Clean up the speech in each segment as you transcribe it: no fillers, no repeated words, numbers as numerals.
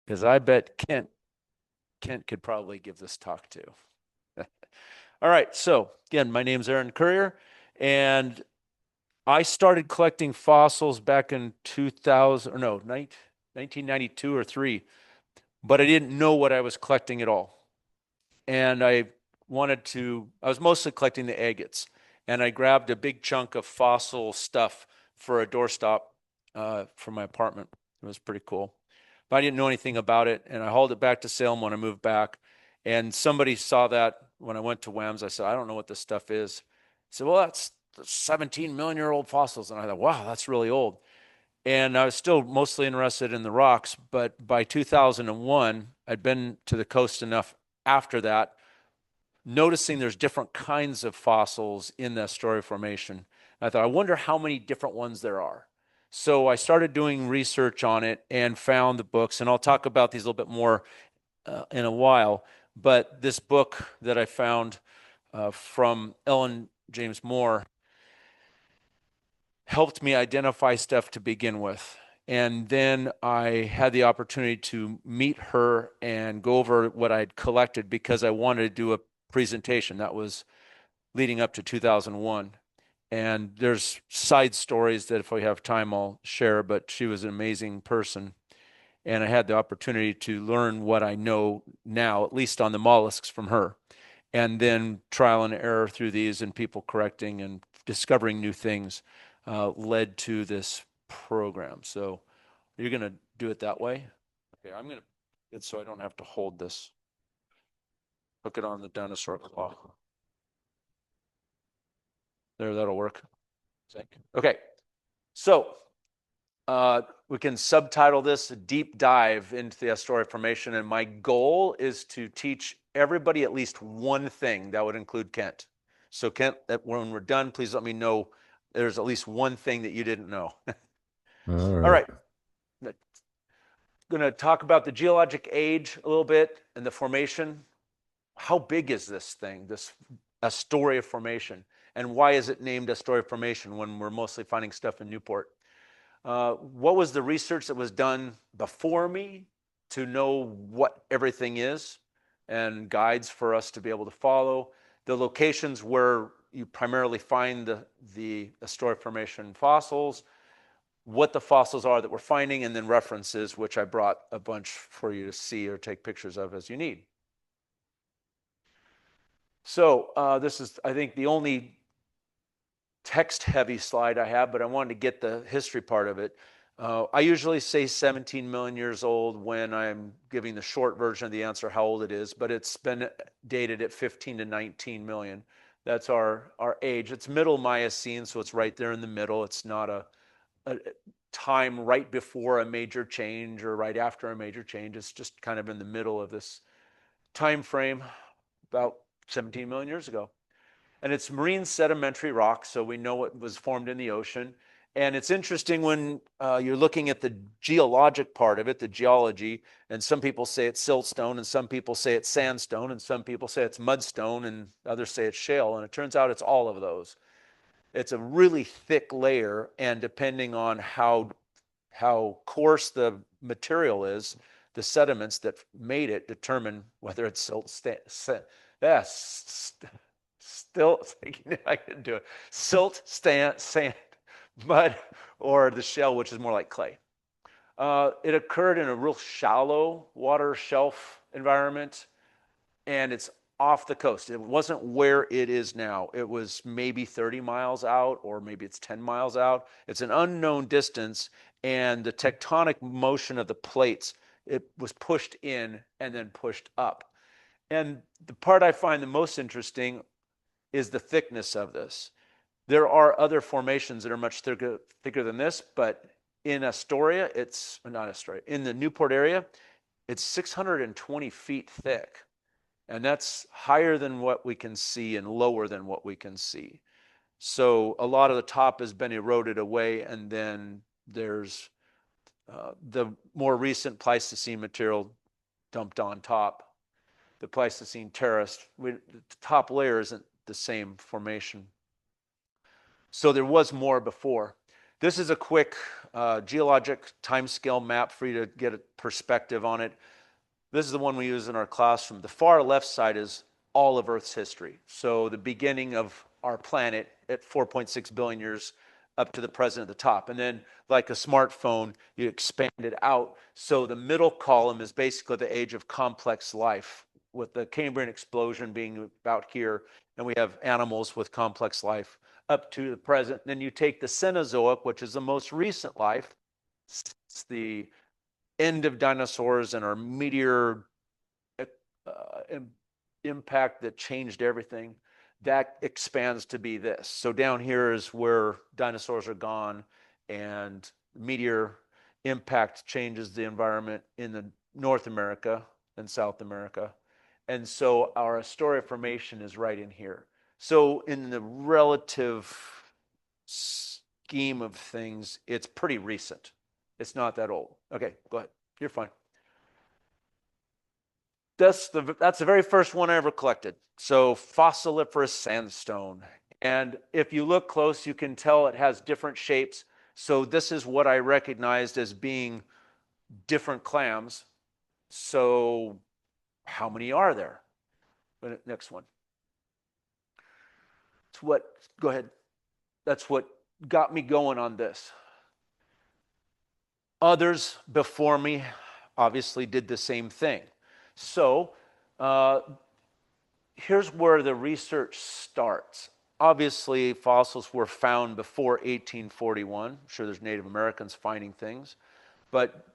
because I bet Kent could probably give this talk too. All right, so again, my name's Aaron Currier, and I started collecting fossils back in 2000, or no, 1992 or 3, but I didn't know what I was collecting at all. And I was mostly collecting the agates, and I grabbed a big chunk of fossil stuff for a doorstop for my apartment. It was pretty cool. But I didn't know anything about it, and I hauled it back to Salem when I moved back. And somebody saw that when I went to WAMS. I said, I don't know what this stuff is. I said, well, that's 17 million-year-old fossils. And I thought, wow, that's really old. And I was still mostly interested in the rocks, but by 2001, I'd been to the coast enough after that, noticing there's different kinds of fossils in the Astoria Formation. I thought, I wonder how many different ones there are. So I started doing research on it and found the books, and I'll talk about these a little bit more in a while. But this book that I found from Ellen James Moore helped me identify stuff to begin with. And then I had the opportunity to meet her and go over what I'd collected because I wanted to do a presentation. That was leading up to 2001. And there's side stories that if we have time, I'll share, but she was an amazing person. And I had the opportunity to learn what I know now, at least on the mollusks from her. And then trial and error through these and people correcting and discovering new things led to this program. So you're going to do it that way? Okay, I'm going to, it's so I don't have to hold this. Hook it on the dinosaur claw. There, that'll work. Okay, so we can subtitle this a deep dive into the Astoria Formation, and my goal is to teach everybody at least one thing. That would include Kent. So Kent, when we're done, please let me know there's at least one thing that you didn't know. All right. I'm going to talk about the geologic age a little bit and the formation. How big is this thing, this Astoria Formation? And why is it named Astoria Formation when we're mostly finding stuff in Newport? What was the research that was done before me to know what everything is and guides for us to be able to follow? The locations where you primarily find the Astoria Formation fossils, what the fossils are that we're finding, and then references, which I brought a bunch for you to see or take pictures of as you need. So this is, I think, the only text-heavy slide I have, but I wanted to get the history part of it. I usually say 17 million years old when I'm giving the short version of the answer how old it is, but it's been dated at 15 to 19 million. That's our age. It's middle Miocene, so it's right there in the middle. It's not a time right before a major change or right after a major change. It's just kind of in the middle of this time frame, about 17 million years ago. And it's marine sedimentary rock, so we know it was formed in the ocean. And it's interesting when you're looking at the geologic part of it, the geology, and some people say it's siltstone, and some people say it's sandstone, and some people say it's mudstone, and others say it's shale. And it turns out it's all of those. It's a really thick layer, and depending on how coarse the material is, the sediments that made it determine whether it's silt, still thinking I can do it. Silt, sand, mud, or the shell, which is more like clay. It occurred in a real shallow water shelf environment, and it's off the coast. It wasn't where it is now. It was maybe 30 miles out, or maybe it's 10 miles out. It's an unknown distance, and the tectonic motion of the plates, it was pushed in and then pushed up. And the part I find the most interesting is the thickness of this. There are other formations that are much thicker than this, but in Astoria, it's not Astoria, in the Newport area, it's 620 feet thick. And that's higher than what we can see and lower than what we can see. So a lot of the top has been eroded away, and then there's the more recent Pleistocene material dumped on top. The Pleistocene terrace, the top layer isn't the same formation. So there was more before. This is a quick geologic timescale map for you to get a perspective on it. This is the one we use in our classroom. The far left side is all of Earth's history. So the beginning of our planet at 4.6 billion years up to the present at the top. And then, like a smartphone, you expand it out. So the middle column is basically the age of complex life, with the Cambrian explosion being about here. And we have animals with complex life up to the present. And then you take the Cenozoic, which is the most recent life. It's the end of dinosaurs and our meteor impact that changed everything. That expands to be this. So down here is where dinosaurs are gone, and meteor impact changes the environment in the North America and South America. And so our Astoria Formation is right in here. So in the relative scheme of things, it's pretty recent. It's not that old. Okay, go ahead. You're fine. That's the very first one I ever collected. So fossiliferous sandstone. And if you look close, you can tell it has different shapes. So this is what I recognized as being different clams. So how many are there? Next one. It's what, go ahead. That's what got me going on this. Others before me obviously did the same thing. So here's where the research starts. Obviously, fossils were found before 1841. I'm sure there's Native Americans finding things. But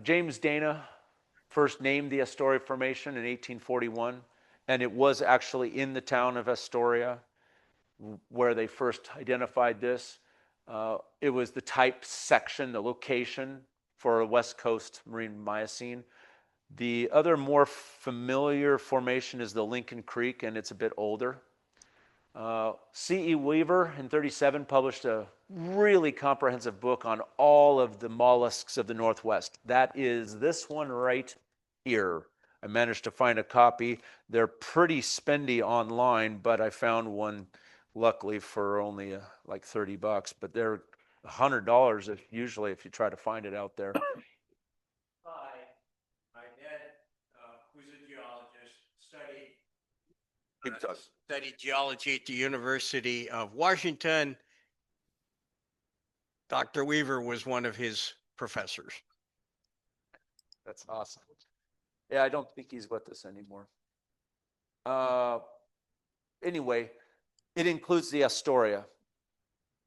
James Dana first named the Astoria Formation in 1841, and it was actually in the town of Astoria where they first identified this. It was the type section, the location for a West Coast marine Miocene. The other more familiar formation is the Lincoln Creek, and it's a bit older. C.E. Weaver in 1937 published a really comprehensive book on all of the mollusks of the Northwest. That is this one right here. I managed to find a copy. They're pretty spendy online, but I found one luckily for only like $30, but they're $100 usually if you try to find it out there. My dad, who's a geologist, studied geology at the University of Washington. Dr. Weaver was one of his professors. That's awesome. Yeah, I don't think he's with us anymore. Anyway, it includes the Astoria,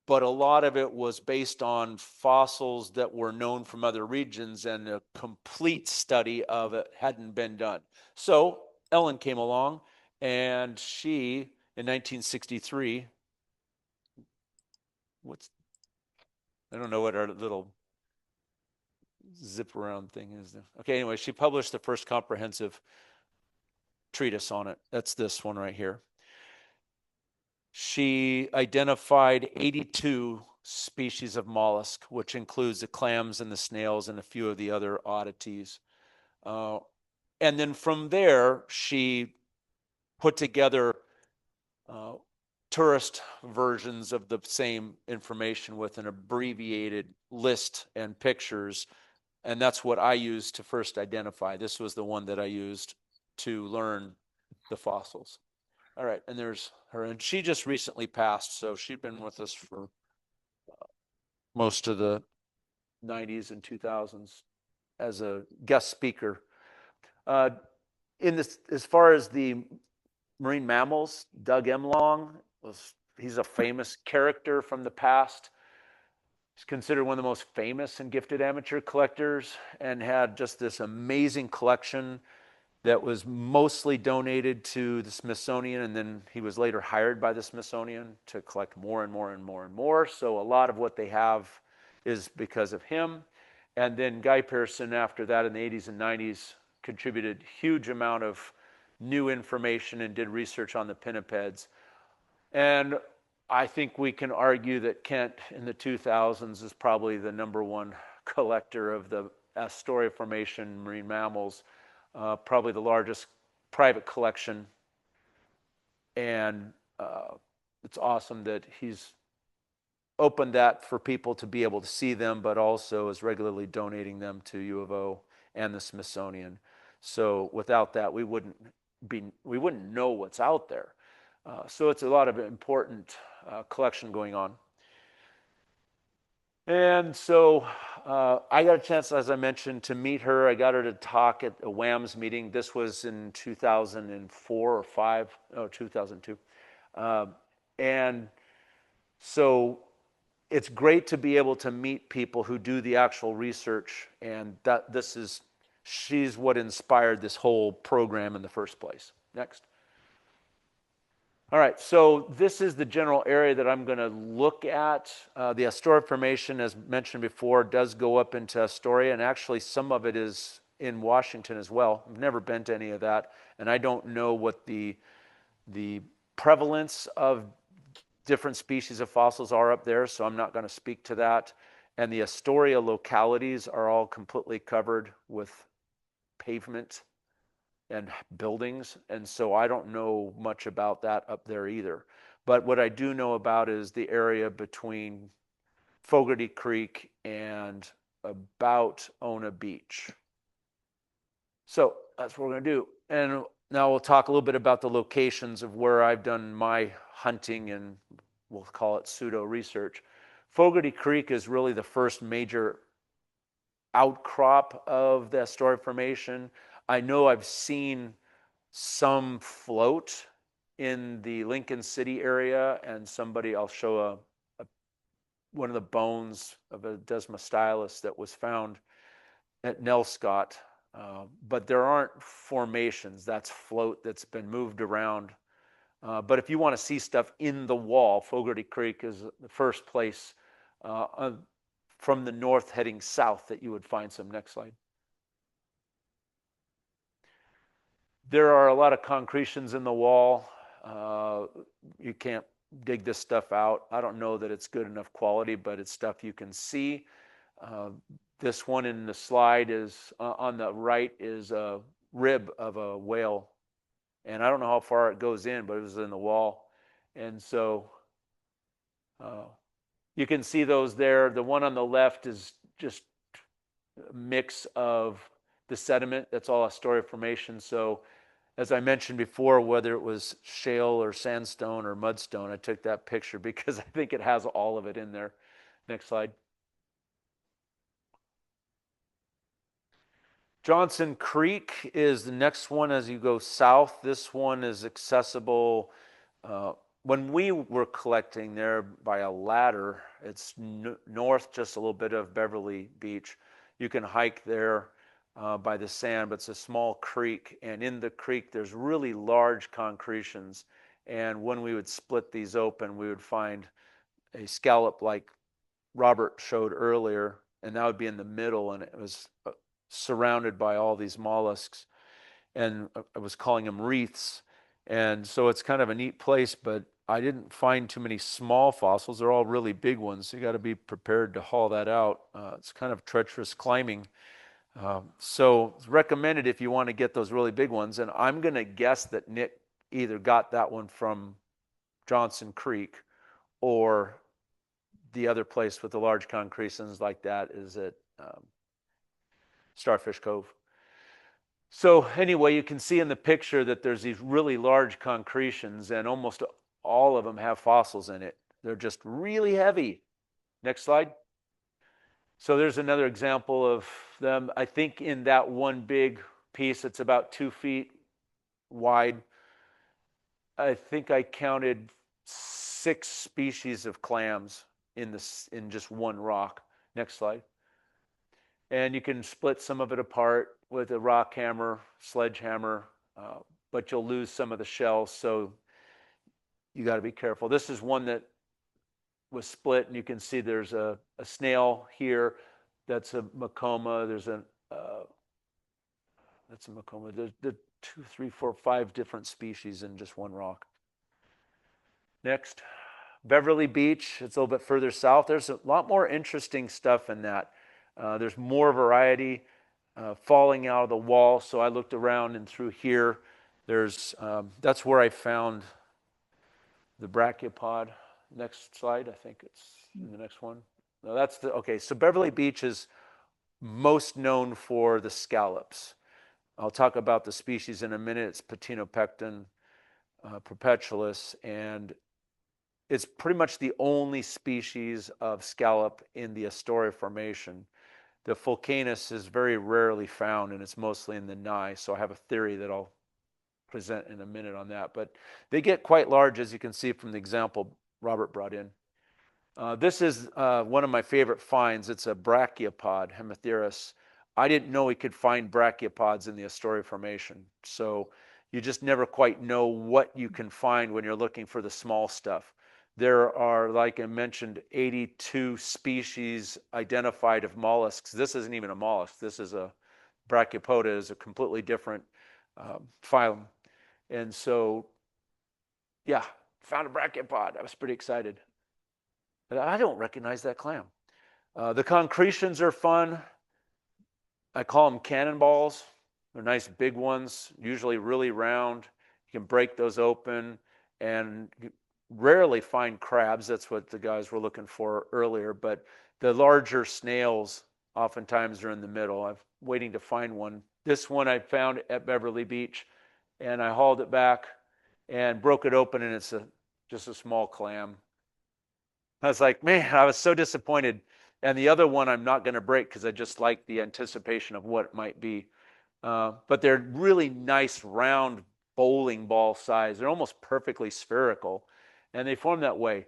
but a lot of it was based on fossils that were known from other regions, and a complete study of it hadn't been done. So Ellen came along, and she, in 1963, I don't know what our little zip around thing is. Okay, anyway, she published the first comprehensive treatise on it. That's this one right here. She identified 82 species of mollusk, which includes the clams and the snails and a few of the other oddities. And then from there, she put together tourist versions of the same information with an abbreviated list and pictures. And that's what I used to first identify. This was the one that I used to learn the fossils. All right, and there's her, and she just recently passed, so she'd been with us for most of the 90s and 2000s as a guest speaker. In this, as far as the marine mammals, Doug M. Long he's a famous character from the past. He's considered one of the most famous and gifted amateur collectors, and had just this amazing collection that was mostly donated to the Smithsonian, and then he was later hired by the Smithsonian to collect more and more and more and more. So a lot of what they have is because of him. And then Guy Pearson, after that in the 80s and 90s, contributed huge amount of new information and did research on the pinnipeds. And I think we can argue that Kent in the 2000s is probably the #1 collector of the Astoria Formation marine mammals. Probably the largest private collection, and it's awesome that he's opened that for people to be able to see them, but also is regularly donating them to U of O and the Smithsonian. So without that, we wouldn't know what's out there. So it's a lot of important collection going on. And so I got a chance, as I mentioned, to meet her. I got her to talk at a WAMS meeting. This was in 2004 or 5, no, 2002. And so it's great to be able to meet people who do the actual research, and she's what inspired this whole program in the first place. Next. All right, so this is the general area that I'm going to look at. The Astoria Formation, as mentioned before, does go up into Astoria, and actually some of it is in Washington as well. I've never been to any of that, and I don't know what the prevalence of different species of fossils are up there, so I'm not going to speak to that. And the Astoria localities are all completely covered with pavement and buildings, and so I don't know much about that up there either. But what I do know about is the area between Fogarty Creek and about Ona Beach. So that's what we're going to do. And now we'll talk a little bit about the locations of where I've done my hunting and we'll call it pseudo research. Fogarty Creek is really the first major outcrop of the Astoria Formation. I know I've seen some float in the Lincoln City area, and I'll show one of the bones of a Desmostylus that was found at Nelscott. But there aren't formations. That's float that's been moved around. But if you want to see stuff in the wall, Fogarty Creek is the first place from the north heading south that you would find some. Next slide. There are a lot of concretions in the wall. You can't dig this stuff out. I don't know that it's good enough quality, but it's stuff you can see. This one in the slide is on the right is a rib of a whale. And I don't know how far it goes in, but it was in the wall. And so you can see those there. The one on the left is just a mix of the sediment. That's all Astoria Formation. So as I mentioned before, whether it was shale or sandstone or mudstone, I took that picture because I think it has all of it in there. Next slide. Johnson Creek is the next one as you go south. This one is accessible. When we were collecting there by a ladder, it's north just a little bit of Beverly Beach. You can hike there by the sand, but it's a small creek. And in the creek, there's really large concretions. And when we would split these open, we would find a scallop like Robert showed earlier, and that would be in the middle, and it was surrounded by all these mollusks, and I was calling them wreaths. And so it's kind of a neat place, but I didn't find too many small fossils. They're all really big ones. So you got to be prepared to haul that out. It's kind of treacherous climbing. So it's recommended if you want to get those really big ones. And I'm going to guess that Nick either got that one from Johnson Creek or the other place with the large concretions like that is at Starfish Cove. So anyway, you can see in the picture that there's these really large concretions and almost all of them have fossils in it. They're just really heavy. Next slide. So there's another example of them. I think in that one big piece, it's about 2 feet wide. I think I counted 6 species of clams in just one rock. Next slide. And you can split some of it apart with a rock hammer, sledgehammer, but you'll lose some of the shells, so you got to be careful. This is one that was split, and you can see there's a snail here. That's a Macoma. There's that's a Macoma. There's 2, 3, 4, 5 different species in just one rock. Next, Beverly Beach. It's a little bit further south. There's a lot more interesting stuff in that. There's more variety falling out of the wall. So I looked around and through here. That's where I found the brachiopod. next slide. I think it's in the next one. No, that's the, okay. So Beverly Beach is most known for the scallops. I'll talk about the species in a minute. It's Patinopecten perpetualus, and it's pretty much the only species of scallop in the Astoria Formation. The Fulcanus is very rarely found, and it's mostly in the Nye. So I have a theory that I'll present in a minute on that. But they get quite large, as you can see from the example Robert brought in. This is one of my favorite finds. It's a brachiopod, Hemithurus. I didn't know we could find brachiopods in the Astoria Formation. So you just never quite know what you can find when you're looking for the small stuff. There are, like I mentioned, 82 species identified of mollusks. This isn't even a mollusk. This is a brachiopoda, is a completely different phylum. And so, yeah, found a brachiopod. I was pretty excited. I don't recognize that clam. The concretions are fun. I call them cannonballs. They're nice big ones, usually really round. You can break those open, and you rarely find crabs. That's what the guys were looking for earlier. But the larger snails oftentimes are in the middle. I'm waiting to find one. This one I found at Beverly Beach, and I hauled it back and broke it open, and it's just a small clam. I was like, man, I was so disappointed. And the other one I'm not going to break because I just like the anticipation of what it might be. But they're really nice, round bowling ball size. They're almost perfectly spherical, and they form that way.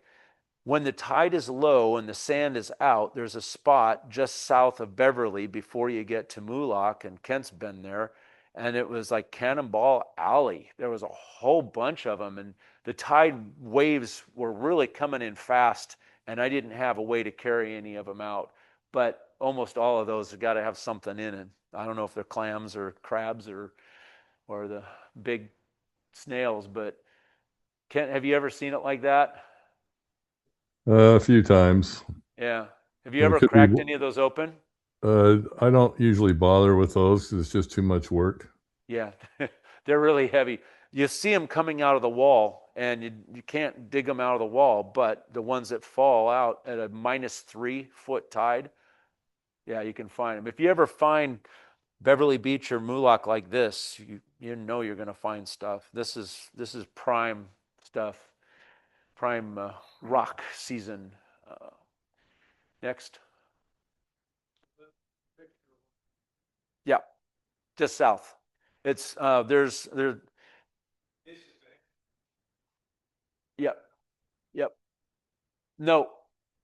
When the tide is low and the sand is out, there's a spot just south of Beverly before you get to Moolock, and Kent's been there. And it was like Cannonball Alley. There was a whole bunch of them, and the tide waves were really coming in fast, and I didn't have a way to carry any of them out. But almost all of those have got to have something in it. I don't know if they're clams or crabs or the big snails, but Kent, have you ever seen it like that? A few times. Yeah. Have you It ever could be. cracked any of those open? I don't usually bother with those because it's just too much work. Yeah, they're really heavy. You see them coming out of the wall, and you can't dig them out of the wall, but the ones that fall out at a -3 foot tide, yeah, you can find them. If you ever find Beverly Beach or Moolock like this, you know you're going to find stuff. This is prime stuff, prime rock season. Uh, Next, yeah, just south. It's there. Yep, yep. No,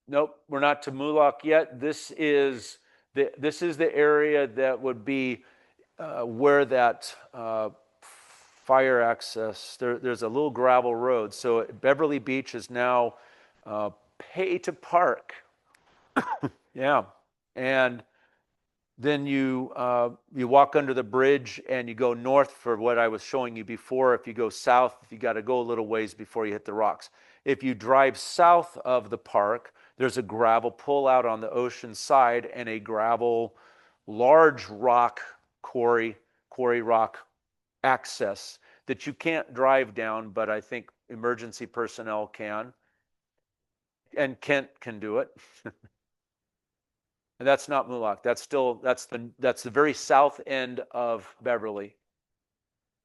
nope. We're not to Moolock yet. This is the area that would be where that fire access. There's a little gravel road. So Beverly Beach is now pay to park. Yeah, and then you walk under the bridge and you go north for what I was showing you before. If you go south, you got to go a little ways before you hit the rocks. If you drive south of the park, there's a gravel pull out on the ocean side and a gravel large rock quarry rock access that you can't drive down, but I think emergency personnel can, and Kent can do it. And that's not Moolock. That's the very south end of Beverly.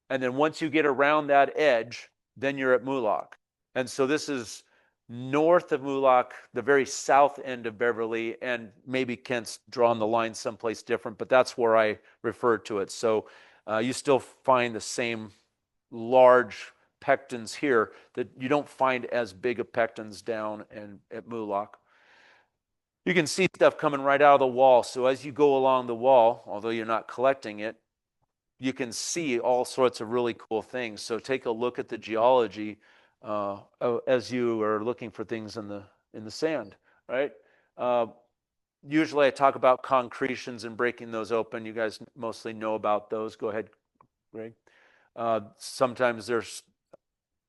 And then once you get around that edge, then you're at Moolock. And so this is north of Moolock, the very south end of Beverly, and maybe Kent's drawn the line someplace different, but that's where I refer to it. So you still find the same large pectins here that you don't find as big of pectins down at Moolock. You can see stuff coming right out of the wall. So as you go along the wall, although you're not collecting it, you can see all sorts of really cool things. So take a look at the geology as you are looking for things in the sand, right? Usually I talk about concretions and breaking those open. You guys mostly know about those. Go ahead, Greg. Sometimes there's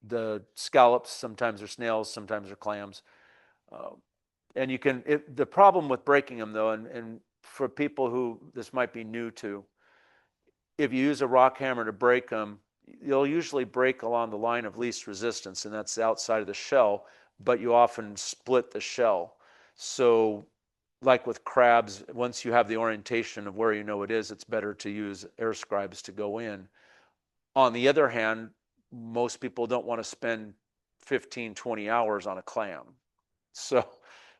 the scallops, sometimes they're snails, sometimes they're clams. And the problem with breaking them though, and for people who this might be new to, if you use a rock hammer to break them, you'll usually break along the line of least resistance, and that's the outside of the shell. but you often split the shell. So like with crabs, once you have the orientation of where you know it is, it's better to use air scribes to go in. On the other hand, most people don't want to spend 15, 20 hours on a clam. So,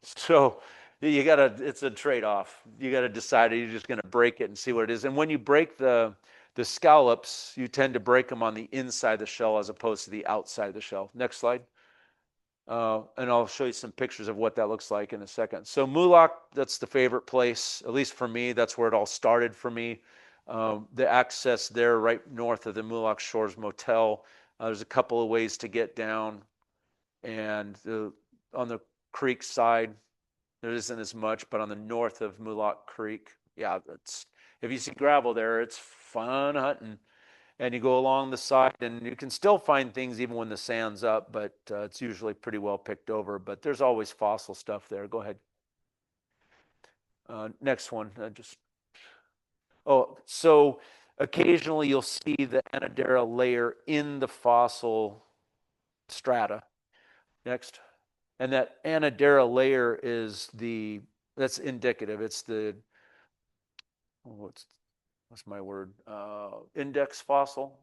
so you gotta, it's a trade-off. You gotta decide, are you just gonna break it and see what it is? And when you break the scallops, you tend to break them on the inside of the shell as opposed to the outside of the shell. Next slide. And I'll show you some pictures of what that looks like in a second. So Moolock, that's the favorite place, at least for me. That's where it all started for me. The access there right north of the Moolock Shores Motel. There's a couple of ways to get down. And on the creek side, there isn't as much, but on the north of Moolock Creek, yeah, it's, if you see gravel there, it's fun hunting. And you go along the side and you can still find things even when the sand's up, but it's usually pretty well picked over. But there's always fossil stuff there. Go ahead. Next one. So occasionally you'll see the Anodera layer in the fossil strata. Next. And that Anodera layer is that's indicative. It's the, what's my word? Index fossil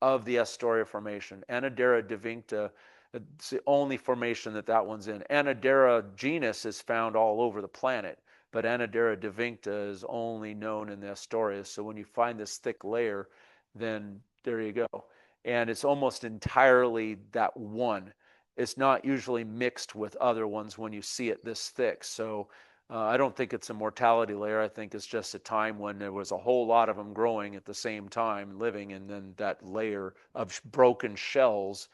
of the Astoria Formation. Anodera divincta, it's the only formation that one's in. Anodera genus is found all over the planet, but Anodera divincta is only known in the Astoria. So when you find this thick layer, then there you go. And it's almost entirely that one. It's not usually mixed with other ones when you see it this thick. So I don't think it's a mortality layer. I think it's just a time when there was a whole lot of them growing at the same time, living, and then that layer of broken shells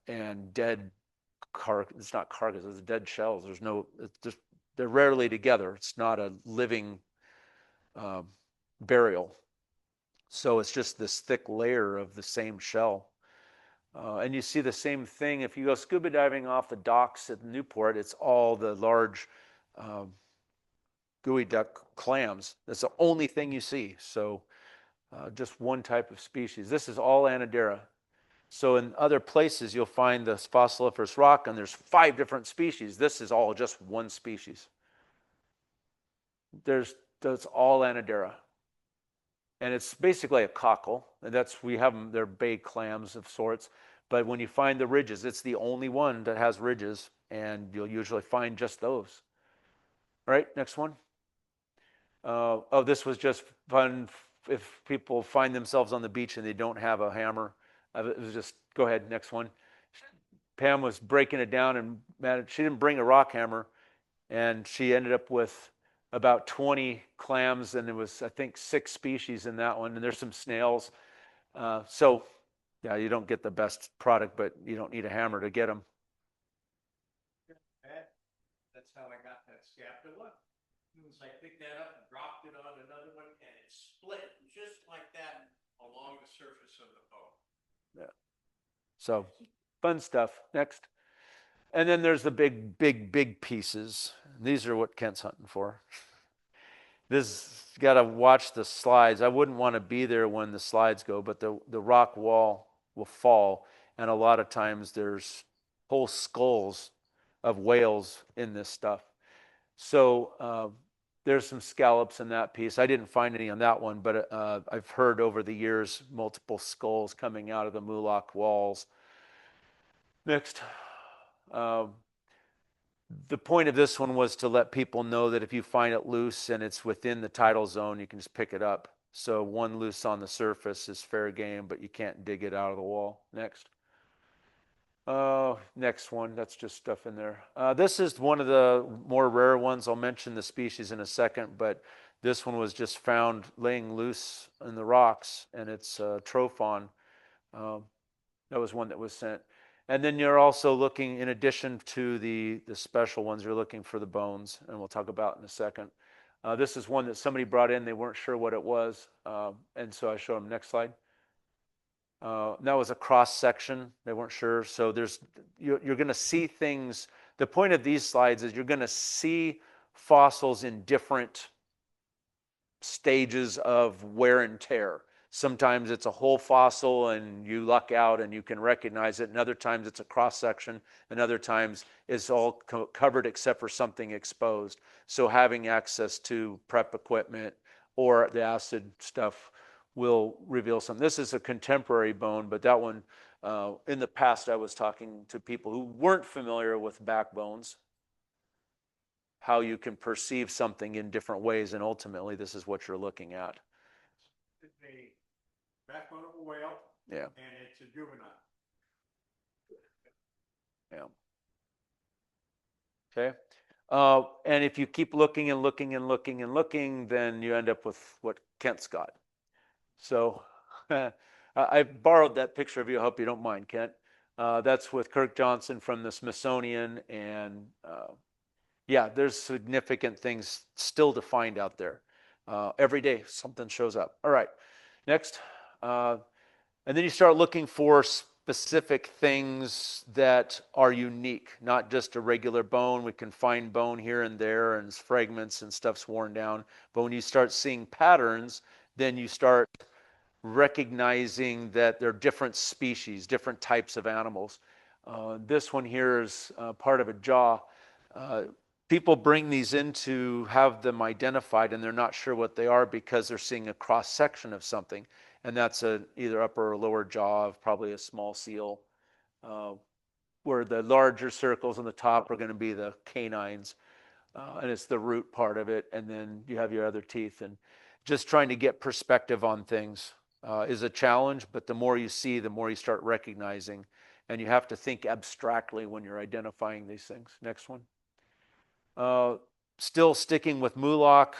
and dead it's not carcass, it's dead shells. There's no, it's just, they're rarely together. It's not a living burial. So it's just this thick layer of the same shell. And you see the same thing if you go scuba diving off the docks at Newport. It's all the large gooey duck clams. That's the only thing you see. So just one type of species. This is all Anodera. So in other places, you'll find the fossiliferous rock, and there's 5 different species. This is all just one species. That's all Anodera. And it's basically a cockle. And we have them, they're bay clams of sorts. But when you find the ridges, it's the only one that has ridges, and you'll usually find just those. All right, next one. This was just fun if people find themselves on the beach and they don't have a hammer. It was just, go ahead, next one. Pam was breaking it down, and she didn't bring a rock hammer, and she ended up with about 20 clams, and there was, I think, 6 species in that one, and there's some snails. So, yeah, you don't get the best product, but you don't need a hammer to get them. That's how I got that scapular. I picked that up and dropped it on another one, and it split just like that along the surface of the bone. Yeah. So fun stuff. Next. And then there's the big pieces. These are what Kent's hunting for. This, you got to watch the slides. I wouldn't want to be there when the slides go, but the rock wall will fall. And a lot of times there's whole skulls of whales in this stuff. So there's some scallops in that piece. I didn't find any on that one, but I've heard over the years multiple skulls coming out of the Moolock walls. Next. The point of this one was to let people know that if you find it loose and it's within the tidal zone, you can just pick it up. So one loose on the surface is fair game, but you can't dig it out of the wall. Next. Next one, that's just stuff in there. This is one of the more rare ones. I'll mention the species in a second, but this one was just found laying loose in the rocks, and it's Trophon. That was one that was sent. And then you're also looking, in addition to the special ones, you're looking for the bones, and we'll talk about in a second. This is one that somebody brought in. They weren't sure what it was, and so I showed them. Next slide. That was a cross section. They weren't sure. So you're going to see things. The point of these slides is you're going to see fossils in different stages of wear and tear. Sometimes it's a whole fossil and you luck out and you can recognize it. And other times it's a cross section. And other times it's all covered except for something exposed. So having access to prep equipment or the acid stuff will reveal something. This is a contemporary bone, but that one, in the past, I was talking to people who weren't familiar with backbones, how you can perceive something in different ways. And ultimately, this is what you're looking at. It's a backbone of a whale. Yeah. And it's a juvenile. Yeah. Okay. And if you keep looking and looking and looking and looking, then you end up with what Kent's got. So I borrowed that picture of you. I hope you don't mind, Kent. That's with Kirk Johnson from the Smithsonian. And yeah, there's significant things still to find out there. Every day something shows up. All right, next. And then you start looking for specific things that are unique, not just a regular bone. We can find bone here and there and fragments and stuff's worn down. But when you start seeing patterns, then you start recognizing that there are different species, different types of animals. This one here is part of a jaw. People bring these in to have them identified, and they're not sure what they are because they're seeing a cross section of something. And that's either upper or lower jaw of probably a small seal, where the larger circles on the top are going to be the canines, and it's the root part of it. And then you have your other teeth. And just trying to get perspective on things is a challenge, but the more you see, the more you start recognizing. And you have to think abstractly when you're identifying these things. Next one. Still sticking with Mulak,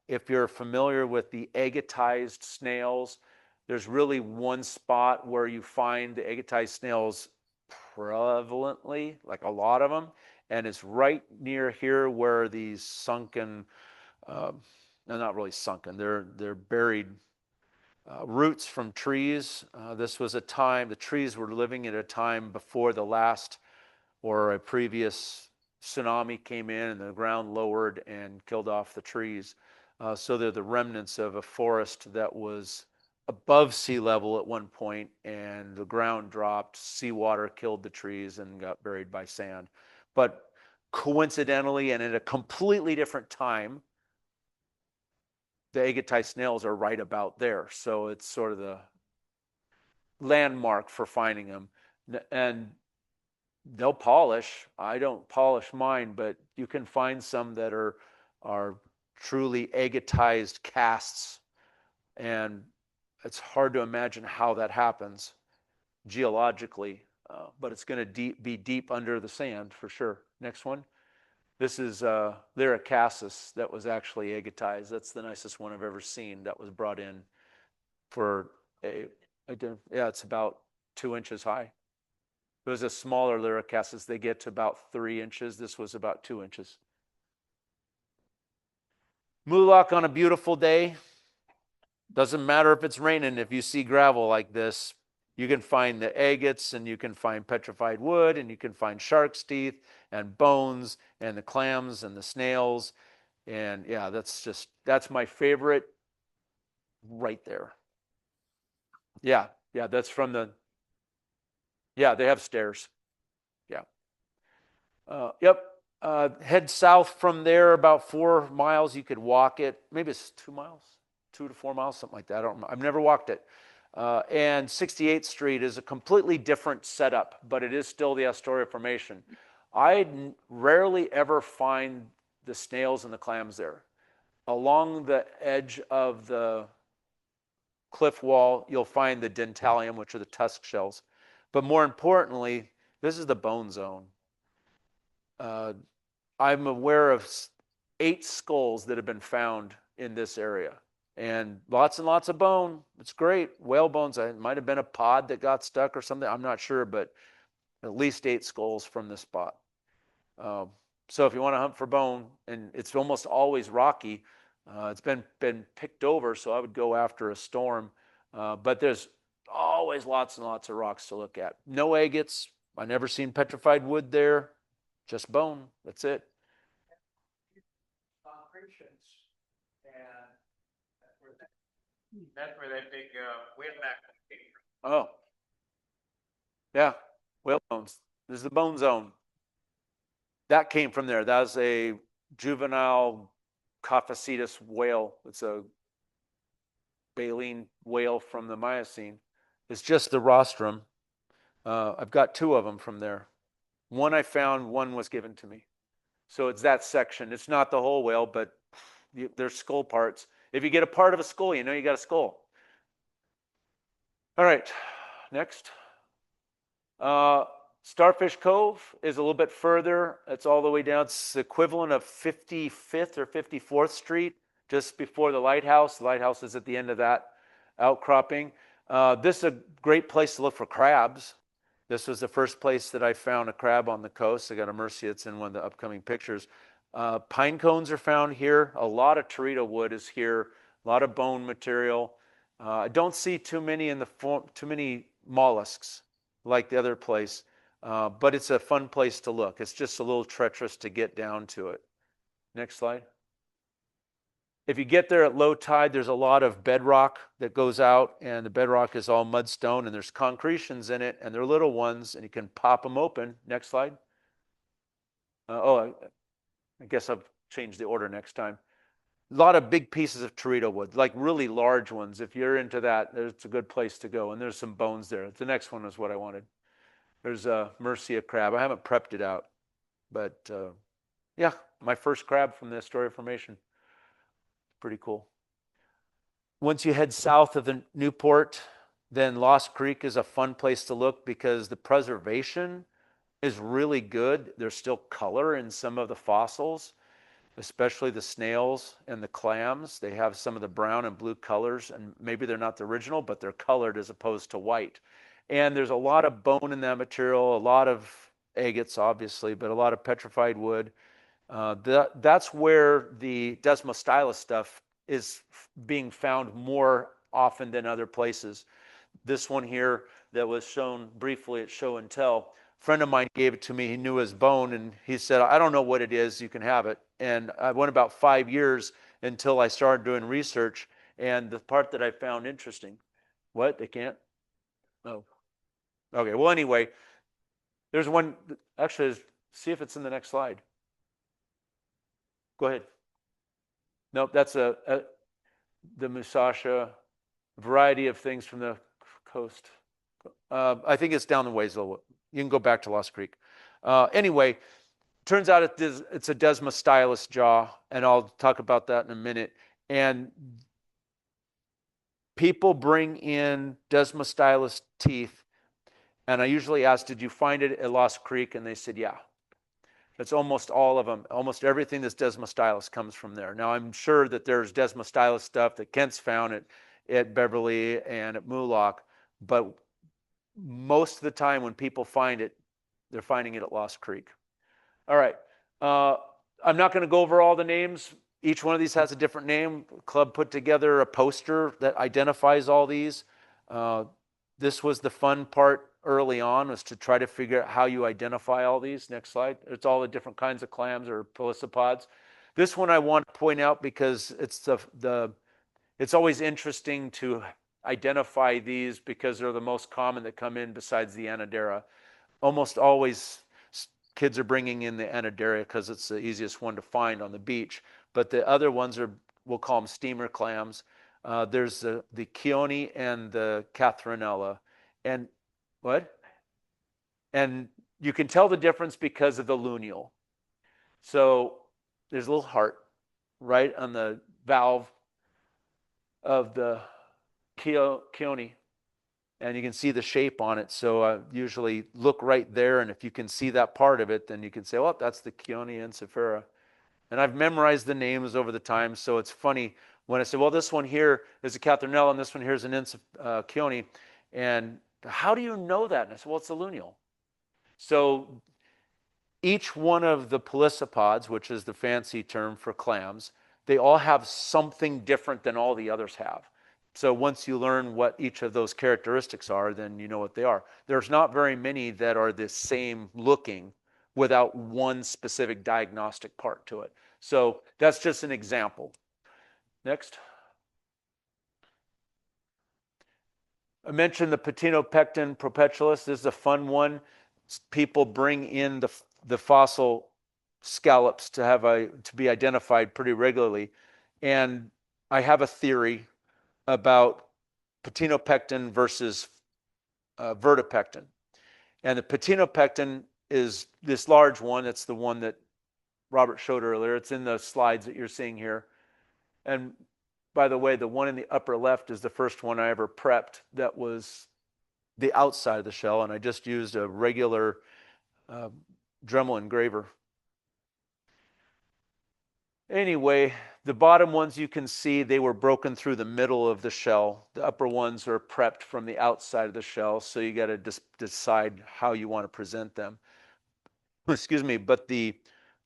if you're familiar with the agatized snails, there's really one spot where you find the agatized snails prevalently, like a lot of them, and it's right near here where these sunken, they're not really sunken, they're buried roots from trees. This was a time, the trees were living at a time before the last or a previous tsunami came in and the ground lowered and killed off the trees. So they're the remnants of a forest that was above sea level at one point, and the ground dropped, seawater killed the trees and got buried by sand. But coincidentally and at a completely different time, the agatized snails are right about there. So it's sort of the landmark for finding them. And they'll polish. I don't polish mine, but you can find some that are truly agatized casts, and it's hard to imagine how that happens geologically, but it's going to be deep under the sand for sure. Next one. This is Lyricassus that was actually agatized. That's the nicest one I've ever seen that was brought in for yeah, it's about 2 inches high. It was a smaller Lyricassus. They get to about 3 inches. This was about 2 inches. Mulak on a beautiful day. Doesn't matter if it's raining. If you see gravel like this, you can find the agates, and you can find petrified wood, and you can find shark's teeth and bones and the clams and the snails. And yeah, that's my favorite right there. Yeah, that's from the, yeah, they have stairs. Yeah. Yep. Head south from there about 4 miles. You could walk it. Maybe it's 2 miles, 2 to 4 miles, something like that. I don't remember. I've never walked it. And 68th Street is a completely different setup, but it is still the Astoria Formation. I rarely ever find the snails and the clams there. Along the edge of the cliff wall, you'll find the dentalium, which are the tusk shells. But more importantly, this is the bone zone. I'm aware of 8 skulls that have been found in this area, and lots of bone. It's great. Whale bones. It might have been a pod that got stuck or something. I'm not sure, but at least 8 skulls from this spot. So if you want to hunt for bone, and it's almost always rocky, it's been picked over, so I would go after a storm. But there's always lots and lots of rocks to look at. No agates. I never seen petrified wood there. Just bone. That's it. Concretions, and that's where that That's where that big whale back came from. Oh, yeah, whale bones. This is the bone zone. That came from there. That was a juvenile Cophocetus whale. It's a baleen whale from the Miocene. It's just the rostrum. I've got two of them from there. One I found, one was given to me. So it's that section. It's not the whole whale, but there's skull parts. If you get a part of a skull, you know you got a skull. All right, next. Starfish Cove is a little bit further. It's all the way down. It's the equivalent of 55th or 54th Street, just before the lighthouse. The lighthouse is at the end of that outcropping. This is a great place to look for crabs. This was the first place that I found a crab on the coast. I got a Mercy. It's in one of the upcoming pictures. Pine cones are found here. A lot of teredo wood is here. A lot of bone material. I don't see too many in the form, too many mollusks like the other place, but it's a fun place to look. It's just a little treacherous to get down to it. Next slide. If you get there at low tide, there's a lot of bedrock that goes out, and the bedrock is all mudstone, and there's concretions in it, and they're little ones, and you can pop them open. Next slide. I guess I've changed the order next time. A lot of big pieces of teredo wood, like really large ones. If you're into that, it's a good place to go, and there's some bones there. The next one is what I wanted. There's a Mercia crab. I haven't prepped it out, but yeah, my first crab from the Astoria Formation. Pretty cool. Once you head south of the Newport, then Lost Creek is a fun place to look because the preservation is really good. There's still color in some of the fossils, especially the snails and the clams. They have some of the brown and blue colors, and maybe they're not the original, but they're colored as opposed to white. And there's a lot of bone in that material, a lot of agates, obviously, but a lot of petrified wood. That's where the Desmostylus stuff is being found more often than other places. This one here that was shown briefly at Show and Tell, a friend of mine gave it to me. He knew his bone, and he said, I don't know what it is. You can have it. And I went about 5 years until I started doing research. And the part that I found interesting, what? They can't? Oh. Okay. Well, anyway, there's one. Actually, see if it's in the next slide. Go ahead. Nope, that's the Musashi, variety of things from the coast. I think it's down the ways a little. You can go back to Lost Creek. Anyway, turns out it's a Desmostylus jaw, and I'll talk about that in a minute. And people bring in Desmostylus teeth, and I usually ask, did you find it at Lost Creek? And they said, yeah. It's almost all of them. Almost everything that's Desmostylus comes from there. Now, I'm sure that there's Desmostylus stuff that Kent's found at Beverly and at Moolock, but most of the time when people find it, they're finding it at Lost Creek. All right. I'm not going to go over all the names. Each one of these has a different name. The club put together a poster that identifies all these. This was the fun part early on, was to try to figure out how you identify all these. Next slide. It's all the different kinds of clams or pelecypods. This one I want to point out because it's always interesting to identify these because they're the most common that come in besides the Anodera. Almost always kids are bringing in the Anodera because it's the easiest one to find on the beach. But the other ones are, we'll call them steamer clams. There's the Chione and the Catherinella. And what? And you can tell the difference because of the luneal. So there's a little heart right on the valve of the Chione, and you can see the shape on it. So usually look right there, and if you can see that part of it, then you can say, well, that's the Chione encephera. And I've memorized the names over the time, so it's funny when I say, well, this one here is a Catherinella, and this one here is an Chione, and how do you know that? And I said, well, it's the luneal. So each one of the pelecypods, which is the fancy term for clams, they all have something different than all the others have. So once you learn what each of those characteristics are, then you know what they are. There's not very many that are the same looking without one specific diagnostic part to it. So that's just an example. Next. I mentioned the Patinopecten propetulus. This is a fun one. People bring in the fossil scallops to be identified pretty regularly, and I have a theory about Patinopecten versus Vertipecten. And the Patinopecten is this large one. It's the one that Robert showed earlier. It's in the slides that you're seeing here. And by the way, the one in the upper left is the first one I ever prepped that was the outside of the shell, and I just used a regular Dremel engraver. Anyway, the bottom ones you can see they were broken through the middle of the shell. The upper ones are prepped from the outside of the shell, so you got to decide how you want to present them. Excuse me, but the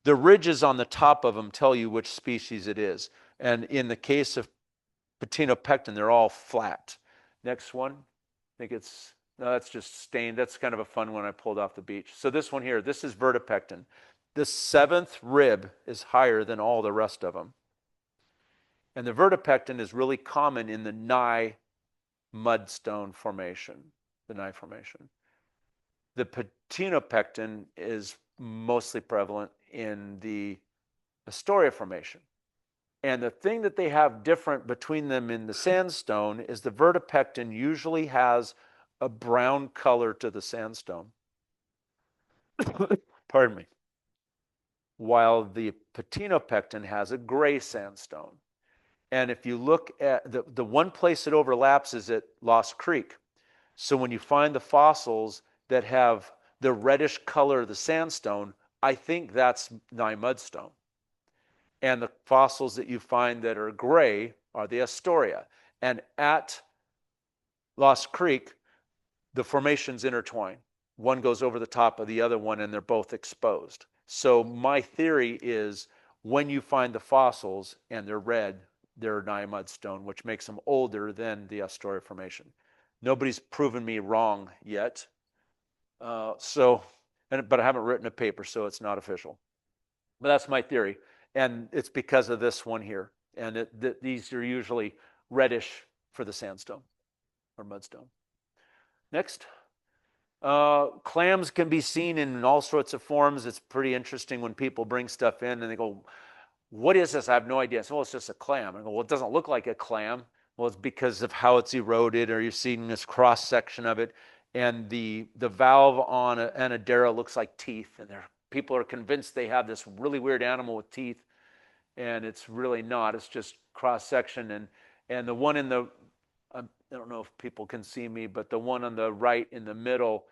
ridges on the top of them tell you which species it is. And in the case of Patinopecten, they're all flat. Next one, I think it's, no, that's just stained. That's kind of a fun one I pulled off the beach. So this one here, this is Vertipecten. The 7th rib is higher than all the rest of them. And the Vertipecten is really common in the Nye mudstone formation, the Nye formation. The Patinopecten is mostly prevalent in the Astoria Formation. And the thing that they have different between them in the sandstone is the Vertipecten usually has a brown color to the sandstone. Pardon me. While the Patinopecten has a gray sandstone. And if you look at the one place it overlaps is at Lost Creek. So when you find the fossils that have the reddish color of the sandstone, I think that's Nye mudstone. And the fossils that you find that are gray are the Astoria. And at Lost Creek, the formations intertwine. One goes over the top of the other one, and they're both exposed. So my theory is when you find the fossils and they're red, they're Nye mudstone, which makes them older than the Astoria Formation. Nobody's proven me wrong yet. But I haven't written a paper, so it's not official. But that's my theory. And it's because of this one here. And these are usually reddish for the sandstone or mudstone. Next. Clams can be seen in all sorts of forms. It's pretty interesting when people bring stuff in and they go, what is this? I have no idea. So, well, it's just a clam. I go, well, it doesn't look like a clam. Well, it's because of how it's eroded, or you're seeing this cross section of it. And the valve on an Anadera looks like teeth. And people are convinced they have this really weird animal with teeth. And it's really not. It's just cross section. And the one in the, I don't know if people can see me, but the one on the right in the middle,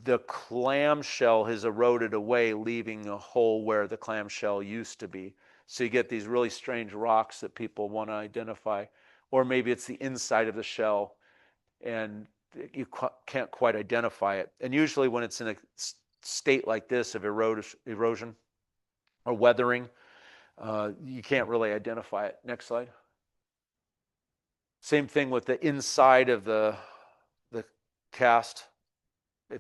the clamshell has eroded away, leaving a hole where the clamshell used to be. So you get these really strange rocks that people want to identify. Or maybe it's the inside of the shell and you can't quite identify it. And usually when it's in a state like this of erosion or weathering, you can't really identify it. Next slide. Same thing with the inside of the cast. I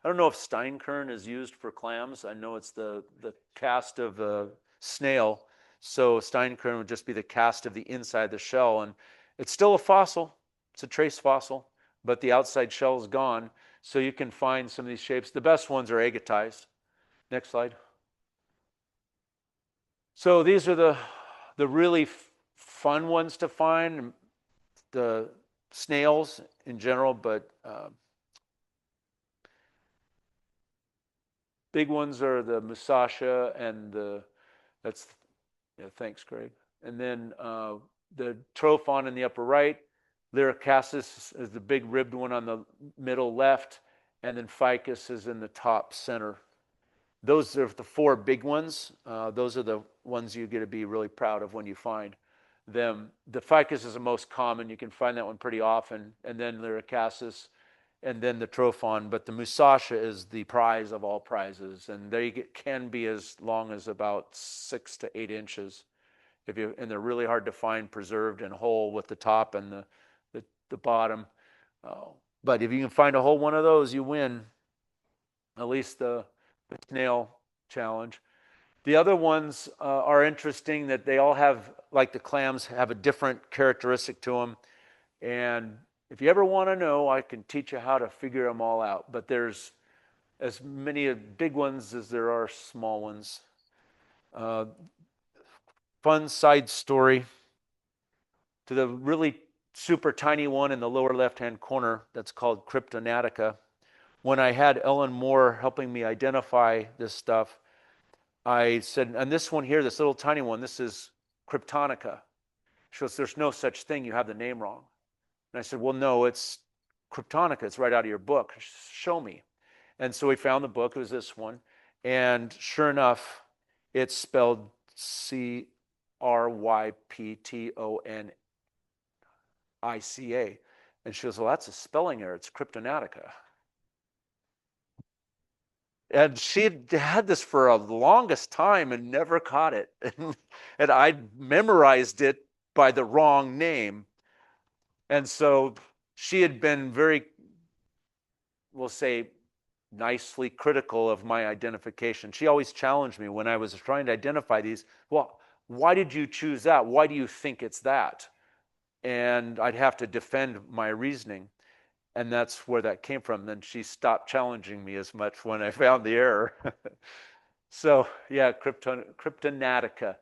don't know if steinkern is used for clams. I know it's the cast of a snail. So steinkern would just be the cast of the inside of the shell. And it's still a fossil. It's a trace fossil. But the outside shell is gone. So you can find some of these shapes. The best ones are agatized. Next slide. So these are the really fun ones to find. The snails in general, but big ones are the Musashi and thanks, Craig. And then the Trophon in the upper right, Lyricassus is the big ribbed one on the middle left, and then Ficus is in the top center. Those are the 4 big ones. Those are the ones you get to be really proud of when you find them. The Ficus is the most common. You can find that one pretty often. And then Lyricassus, and then the Trophon. But the Musashi is the prize of all prizes. And they can be as long as about 6 to 8 inches. And they're really hard to find preserved and whole with the top and the bottom. But if you can find a whole one of those, you win. At least the snail challenge. The other ones are interesting that they all have, like the clams, have a different characteristic to them. And If you ever want to know, I can teach you how to figure them all out. But there's as many big ones as there are small ones. Uh, Fun side story to the really super tiny one in the lower left-hand corner that's called Cryptonatica. When I had Ellen Moore helping me identify this stuff, I said, and this one here, this little tiny one, this is Kryptonica. She goes, there's no such thing. You have the name wrong. And I said, well, no, it's Kryptonica. It's right out of your book. Show me. And so we found the book. It was this one. And sure enough, it's spelled Cryptonica. And she goes, well, that's a spelling error. It's Kryptonatica. And she had this for a longest time and never caught it. And I memorized it by the wrong name. And so she had been very, we'll say, nicely critical of my identification. She always challenged me when I was trying to identify these. Well, why did you choose that? Why do you think it's that? And I'd have to defend my reasoning. And that's where that came from. Then she stopped challenging me as much when I found the error. So yeah, Cryptonatica.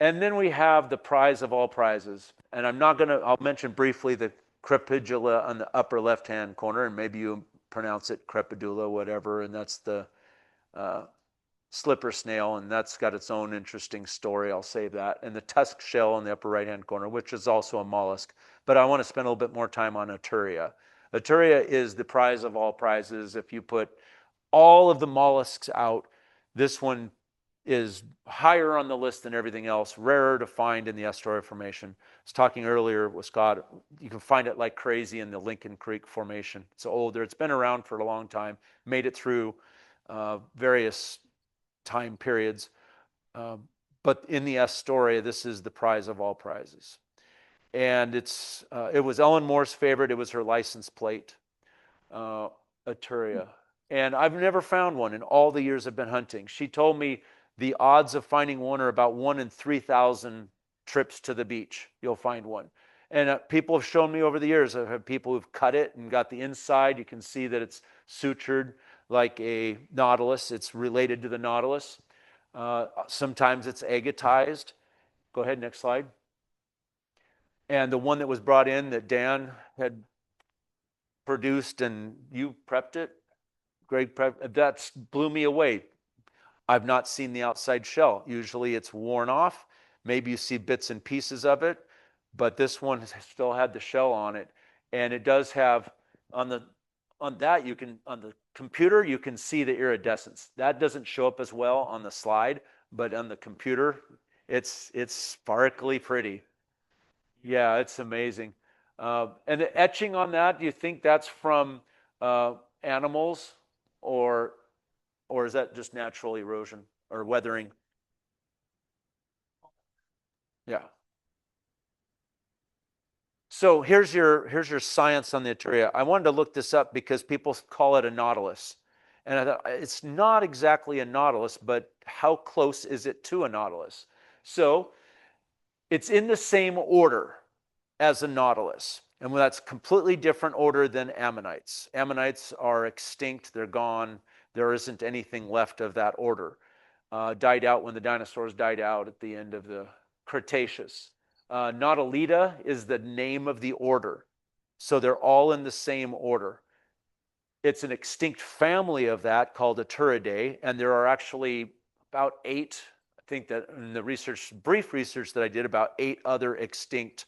And then we have the prize of all prizes. And I'll mention briefly the crepidula on the upper left-hand corner, and maybe you pronounce it crepidula, whatever, and that's the slipper snail, and that's got its own interesting story. I'll save that. And the tusk shell in the upper right-hand corner, which is also a mollusk. But I want to spend a little bit more time on Astoria. Astoria is the prize of all prizes. If you put all of the mollusks out, this one is higher on the list than everything else, rarer to find in the Astoria Formation. I was talking earlier with Scott, you can find it like crazy in the Lincoln Creek Formation. It's older, it's been around for a long time, made it through various time periods. But in the Astoria, this is the prize of all prizes. And it was Ellen Moore's favorite. It was her license plate, Astoria. And I've never found one in all the years I've been hunting. She told me the odds of finding one are about 1 in 3,000 trips to the beach. You'll find one. And people have shown me over the years, I've had people who've cut it and got the inside. You can see that it's sutured like a nautilus. It's related to the nautilus. Sometimes it's agatized. Go ahead, next slide. And the one that was brought in that Dan had produced and you prepped it, Greg prepped, that blew me away. I've not seen the outside shell. Usually it's worn off. Maybe you see bits and pieces of it, but this one still had the shell on it. And it does have, on the computer, you can see the iridescence. That doesn't show up as well on the slide, but on the computer, it's sparkly pretty. Yeah, it's amazing. And the etching on that, do you think that's from animals or is that just natural erosion or weathering? Yeah. So here's your science on the Astoria. I wanted to look this up because people call it a nautilus. And I thought it's not exactly a nautilus, but how close is it to a nautilus? So it's in the same order as a nautilus. And that's completely different order than ammonites. Ammonites are extinct, they're gone. There isn't anything left of that order. Died out when the dinosaurs died out at the end of the Cretaceous. Nautilida is the name of the order. So they're all in the same order. It's an extinct family of that called Astouridae, and there are actually about 8, I think that in the brief research that I did, about 8 other extinct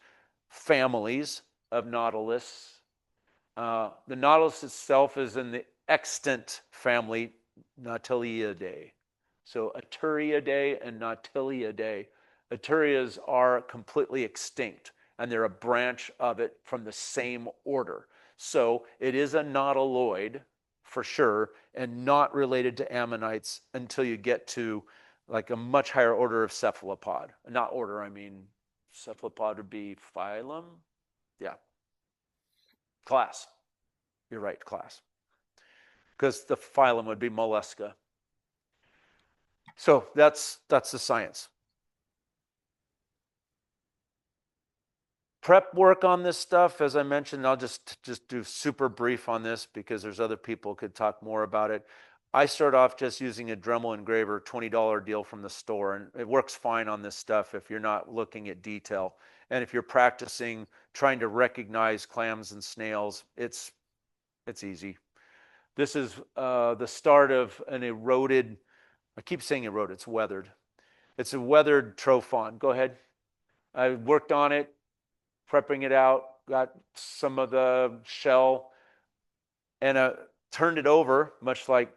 families of nautilus. The nautilus itself is in the extant family Nautiliidae. So Astouridae and Nautiliidae. Asturias are completely extinct, and they're a branch of it from the same order. So it is a nautiloid for sure, and not related to ammonites until you get to like a much higher order of cephalopod. Not order, I mean cephalopod would be phylum. Yeah. Class. You're right, class. Because the phylum would be mollusca. So that's the science. prep work on this stuff, as I mentioned, I'll just do super brief on this because there's other people could talk more about it. I start off just using a Dremel engraver, $20 deal from the store, and it works fine on this stuff if you're not looking at detail. And if you're practicing trying to recognize clams and snails, it's easy. This is the start of an eroded, I keep saying eroded, it's weathered. It's a weathered trophon. Go ahead. I worked on it, prepping it out, got some of the shell, and turned it over, much like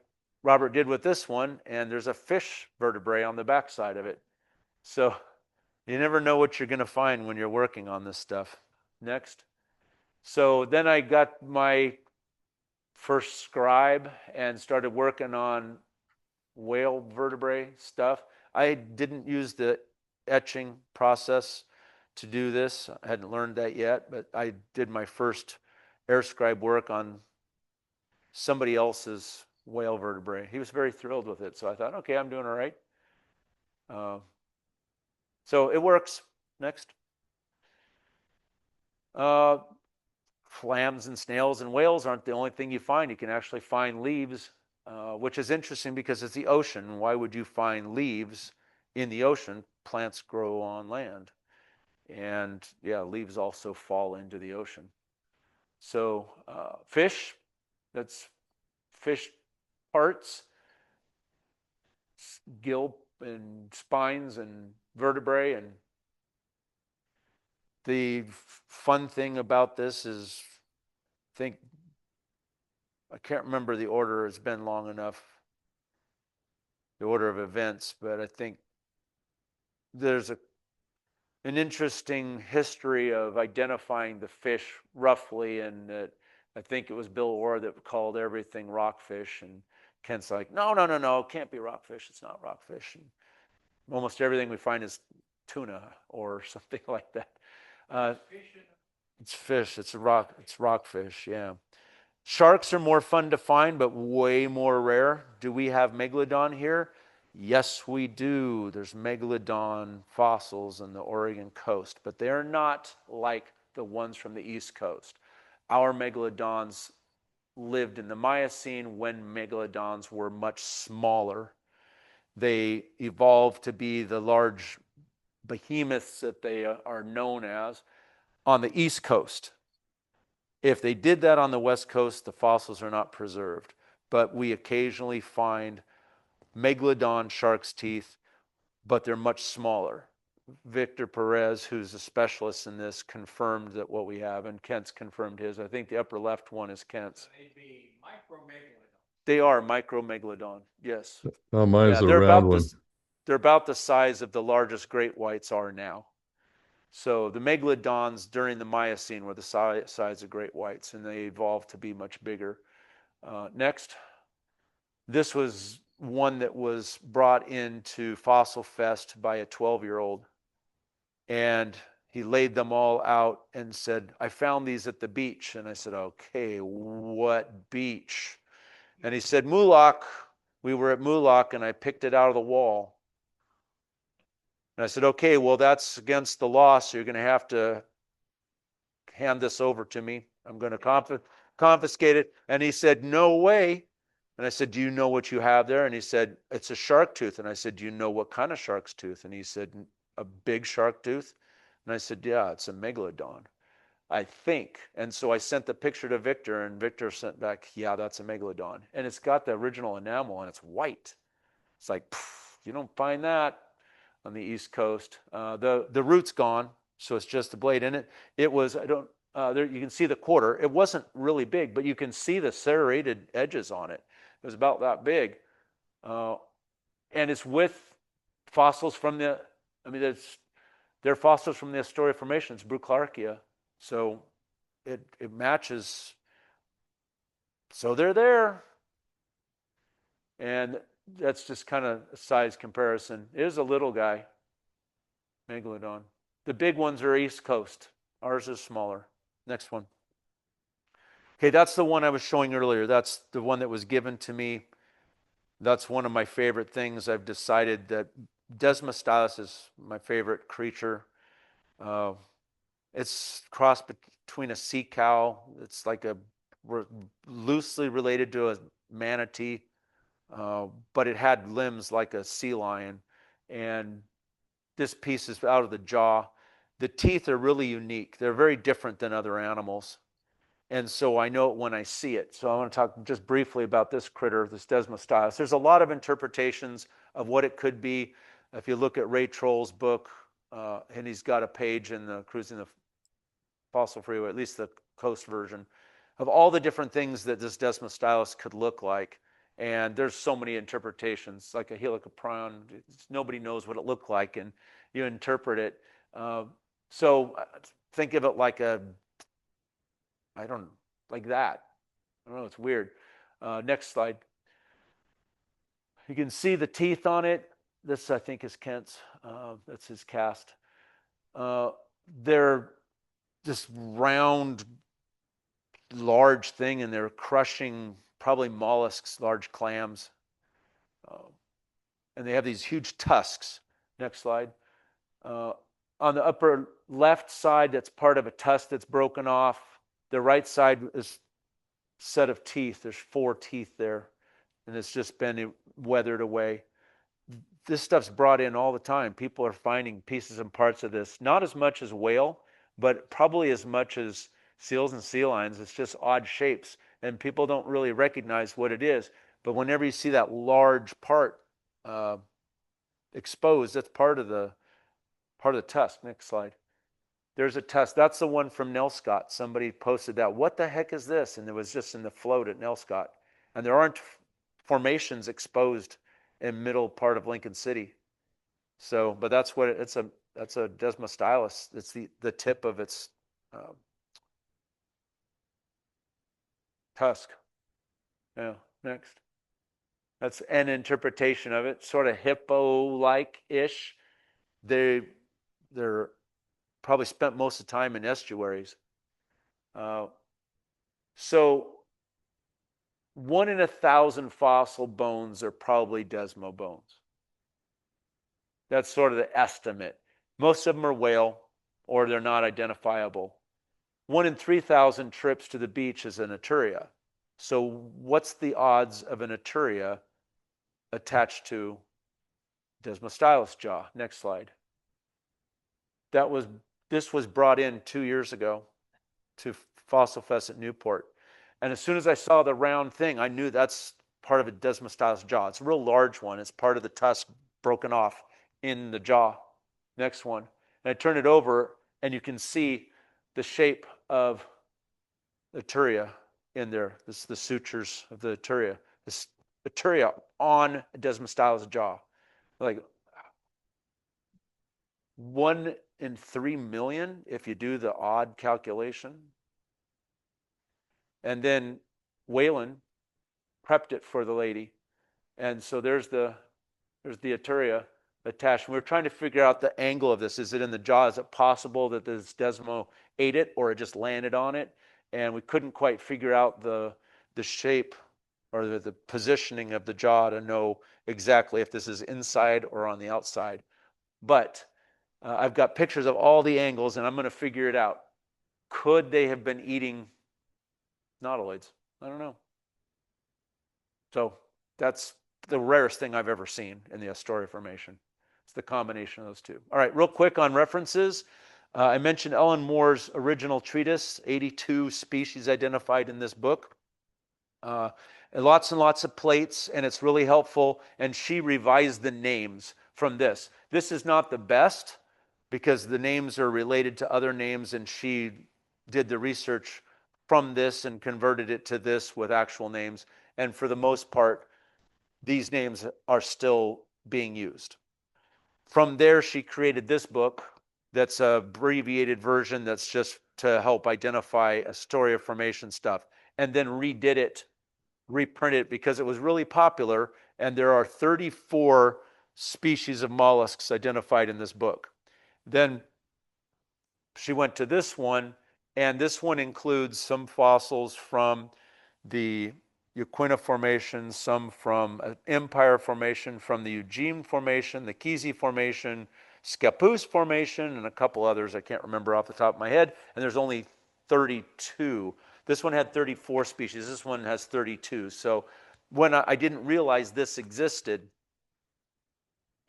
Robert did with this one, and there's a fish vertebrae on the backside of it. So you never know what you're going to find when you're working on this stuff. Next. So then I got my first scribe and started working on whale vertebrae stuff. I didn't use the etching process to do this. I hadn't learned that yet, but I did my first air scribe work on somebody else's whale vertebrae. He was very thrilled with it, so I thought, okay, I'm doing all right. So it works. Next. Clams and snails and whales aren't the only thing you find. You can actually find leaves, which is interesting because it's the ocean. Why would you find leaves in the ocean? Plants grow on land. And yeah, leaves also fall into the ocean. So fish, that's fish parts, gill and spines and vertebrae. And the fun thing about this is, I can't remember the order, it's been long enough, the order of events, but I think there's an interesting history of identifying the fish roughly, and I think it was Bill Orr that called everything rockfish, and Kent's like, no, it can't be rockfish, it's not rockfish. And almost everything we find is tuna or something like that. It's fish, it's rockfish, yeah. Sharks are more fun to find, but way more rare. Do we have megalodon here? Yes, we do. There's megalodon fossils on the Oregon coast, but they're not like the ones from the East Coast. Our megalodons lived in the Miocene when megalodons were much smaller. They evolved to be the large behemoths that they are known as on the East Coast. If they did that on the West Coast, the fossils are not preserved. But we occasionally find megalodon shark's teeth, but they're much smaller. Victor Perez, who's a specialist in this, confirmed that what we have, and Kent's confirmed his. I think the upper left one is Kent's. They'd be micromegalodon. They are micromegalodon, yes. Oh, mine's Yeah, a round one. they're about the size of the largest great whites are now. So the megalodons during the Miocene were the size of great whites, and they evolved to be much bigger. Next. This was one that was brought into FossilFest by a 12-year-old. And he laid them all out and said, I found these at the beach. And I said, okay, what beach? And he said, Moolock. We were at Moolock, and I picked it out of the wall. And I said, okay, well, that's against the law, so you're going to have to hand this over to me. I'm going to confiscate it. And he said, no way. And I said, do you know what you have there? And he said, it's a shark tooth. And I said, do you know what kind of shark's tooth? And he said, a big shark tooth. And I said, yeah, it's a megalodon, I think. And so I sent the picture to Victor, and Victor sent back, yeah, that's a megalodon. And it's got the original enamel, and it's white. It's like, you don't find that on the East Coast. The root's gone, so it's just the blade in it. It was, there you can see the quarter. It wasn't really big, but you can see the serrated edges on it. It was about that big. And it's with fossils from they're fossils from the Astoria Formation. It's Bruclarkia. So it matches. So they're there. And that's just kind of a size comparison. It is a little guy, megalodon. The big ones are East Coast. Ours is smaller. Next one. Okay, that's the one I was showing earlier. That's the one that was given to me. That's one of my favorite things. I've decided that Desmostylus is my favorite creature. It's crossed between a sea cow. It's like loosely related to a manatee, but it had limbs like a sea lion. And this piece is out of the jaw. The teeth are really unique. They're very different than other animals. And so I know it when I see it. So I want to talk just briefly about this critter, this Desmostylus. There's a lot of interpretations of what it could be. If you look at Ray Troll's book, and he's got a page in the Cruising the Fossil Freeway, at least the coast version, of all the different things that this Desmostylus could look like. And there's so many interpretations, like a helicoprion. Nobody knows what it looked like, and you interpret it. So think of it like I don't like that. I don't know, it's weird. Next slide. You can see the teeth on it. This, I think, is Kent's. That's his cast. They're this round, large thing, and they're crushing probably mollusks, large clams. And they have these huge tusks. Next slide. On the upper left side, that's part of a tusk that's broken off. The right side is a set of teeth. There's 4 teeth there, and it's just been weathered away. This stuff's brought in all the time. People are finding pieces and parts of this, not as much as whale, but probably as much as seals and sea lions. It's just odd shapes, and people don't really recognize what it is. But whenever you see that large part exposed, that's part of the tusk. Next slide. There's a tusk. That's the one from Nelscott. Somebody posted that. What the heck is this? And it was just in the float at Nelscott. And there aren't formations exposed in middle part of Lincoln City. So, but that's what that's a Desmostylus. It's the tip of its tusk. Yeah. Next. That's an interpretation of it. Sort of hippo-like ish. They're probably spent most of the time in estuaries. So 1 in 1,000 fossil bones are probably Desmo bones. That's sort of the estimate. Most of them are whale, or they're not identifiable. 1 in 3,000 trips to the beach is an Astoria. So what's the odds of an Astoria attached to Desmostylus jaw? Next slide. This was brought in 2 years ago to FossilFest at Newport. And as soon as I saw the round thing, I knew that's part of a Desmostylus jaw. It's a real large one. It's part of the tusk broken off in the jaw. Next one. And I turn it over, and you can see the shape of the Astoria in there. This is the sutures of the Astoria. This Astoria on a Desmostylus jaw. Like 1 in 3 million if you do the odd calculation. And then Whalen prepped it for the lady. And so there's the Astoria attached. We're trying to figure out the angle of this. Is it in the jaw? Is it possible that this Desmo ate it, or it just landed on it? And we couldn't quite figure out the shape or the positioning of the jaw to know exactly if this is inside or on the outside. But I've got pictures of all the angles, and I'm going to figure it out. Could they have been eating nautiloids? I don't know. So that's the rarest thing I've ever seen in the Astoria Formation. It's the combination of those two. All right, real quick on references. I mentioned Ellen Moore's original treatise, 82 species identified in this book. And lots of plates, and it's really helpful. And she revised the names from this. This is not the best because the names are related to other names, and she did the research from this and converted it to this with actual names. And for the most part, these names are still being used. From there, she created this book that's an abbreviated version that's just to help identify Astoria Formation stuff, and then redid it, reprinted it because it was really popular, and there are 34 species of mollusks identified in this book. Then she went to this one, and this one includes some fossils from the Yaquina Formation, some from Empire Formation, from the Eugene Formation, the Kesey Formation, Scappoose Formation and a couple others I can't remember off the top of my head. And there's only 32. This one had 34 species. This one has 32. So when I didn't realize this existed,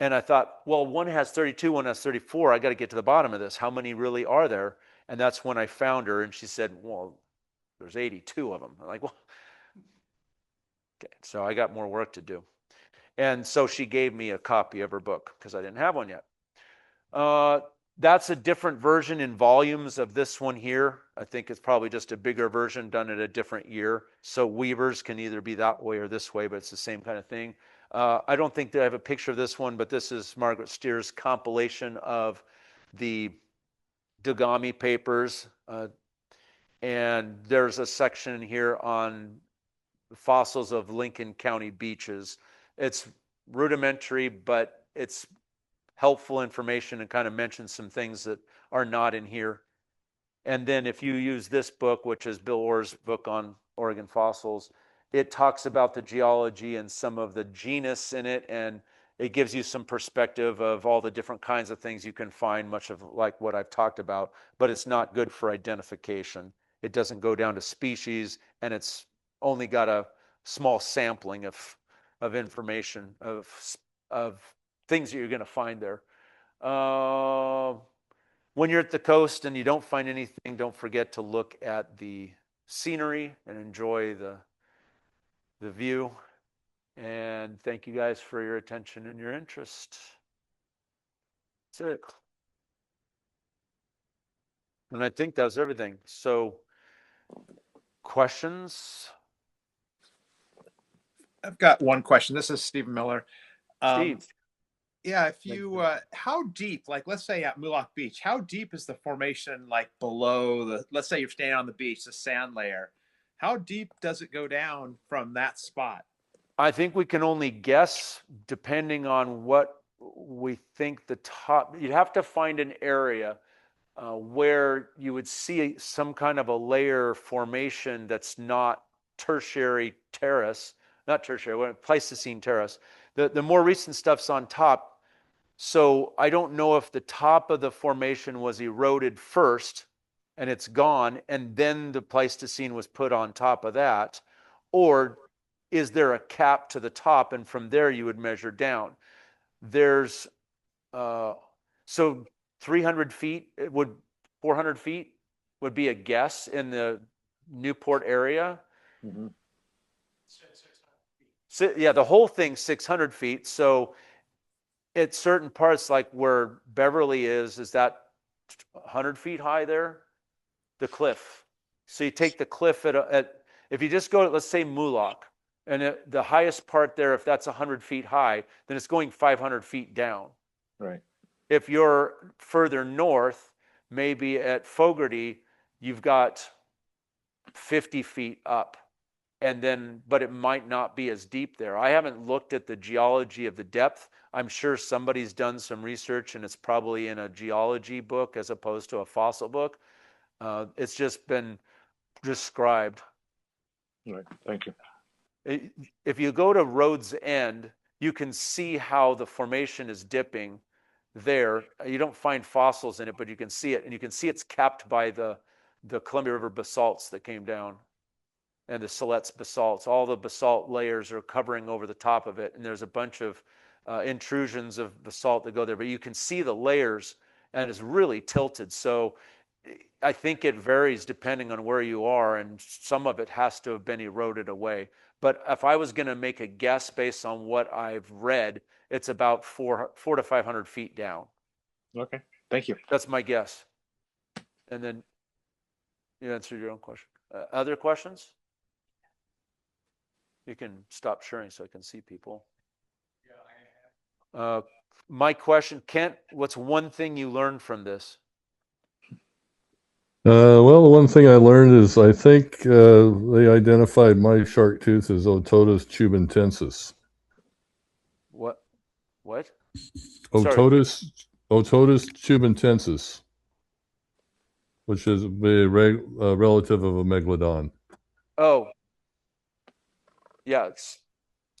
and I thought, well, one has 32, one has 34. I got to get to the bottom of this. How many really are there? And that's when I found her, and she said, well, there's 82 of them. I'm like, well, okay. So I got more work to do. And so she gave me a copy of her book because I didn't have one yet. That's a different version in volumes of this one here. I think it's probably just a bigger version done at a different year. So weavers can either be that way or this way, but it's the same kind of thing. I don't think that I have a picture of this one, but this is Margaret Steer's compilation of the Dogami papers. And there's a section here on fossils of Lincoln County beaches. It's rudimentary, but it's helpful information and kind of mentions some things that are not in here. And then if you use this book, which is Bill Orr's book on Oregon fossils, it talks about the geology and some of the genus in it, and it gives you some perspective of all the different kinds of things you can find, much of like what I've talked about, but it's not good for identification. It doesn't go down to species, and it's only got a small sampling of information of things that you're going to find there. When you're at the coast and you don't find anything, don't forget to look at the scenery and enjoy the view. And thank you guys for your attention and your interest. That's it. And I think that was everything. So, questions? I've got one question. This is Stephen Miller. Steve? Yeah, if you, how deep, like let's say at Moolock Beach, how deep is the formation like below the, let's say you're standing on the beach, the sand layer, how deep does it go down from that spot? I think we can only guess depending on what we think the top, you'd have to find an area where you would see some kind of a layer formation that's not tertiary terrace, not tertiary, Pleistocene terrace. The more recent stuff's on top. So I don't know if the top of the formation was eroded first and it's gone, and then the Pleistocene was put on top of that, or is there a cap to the top, and from there you would measure down. There's so 300 feet, it would 400 feet would be a guess in the Newport area. Mm-hmm. So, yeah, the whole thing's 600 feet. So at certain parts, like where Beverly is that 100 feet high there? The cliff. So you take the cliff if you just go to, let's say, Moolock, and the highest part there, if that's 100 feet high, then it's going 500 feet down. Right. If you're further north, maybe at Fogarty, you've got 50 feet up. And then, but it might not be as deep there. I haven't looked at the geology of the depth. I'm sure somebody's done some research and it's probably in a geology book as opposed to a fossil book. It's just been described. Right. Thank you. If you go to Road's End, you can see how the formation is dipping there. You don't find fossils in it, but you can see it. And you can see it's capped by the Columbia River basalts that came down. And the Siletz basalts, all the basalt layers are covering over the top of it. And there's a bunch of intrusions of basalt that go there, but you can see the layers and it's really tilted. So I think it varies depending on where you are, and some of it has to have been eroded away. But if I was going to make a guess based on what I've read, it's about 400 to 500 feet down. Okay. Thank you. That's my guess. And then you answered your own question. Other questions? You can stop sharing so I can see people. My question, Kent, what's one thing you learned from this? Well, the one thing I learned is I think they identified my shark tooth as Ototus tubentensis. What? Sorry. Ototus tubentensis, which is a relative of a megalodon. Oh, yeah.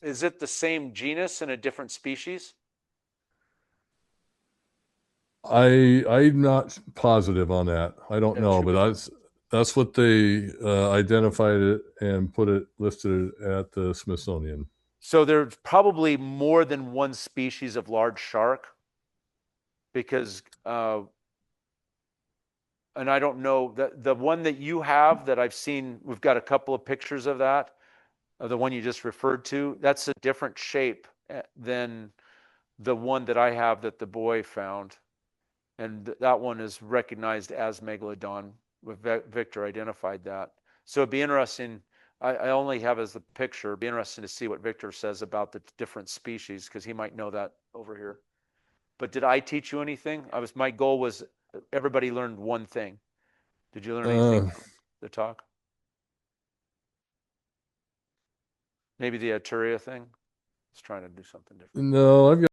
Is it the same genus and a different species? I'm not positive on that. I don't Yeah, know, should but be that's what they identified it and put it listed at the Smithsonian. So there's probably more than one species of large shark because, and I don't know, the one that you have that I've seen, we've got a couple of pictures of that, of the one you just referred to, that's a different shape than the one that I have that the boy found. And that one is recognized as megalodon. Victor identified that. So it'd be interesting. I only have as the picture. It'd be interesting to see what Victor says about the different species because he might know that over here. But did I teach you anything? My goal was everybody learned one thing. Did you learn anything Uh, from the talk? Maybe the Aturia thing? I was trying to do something different. no, I've got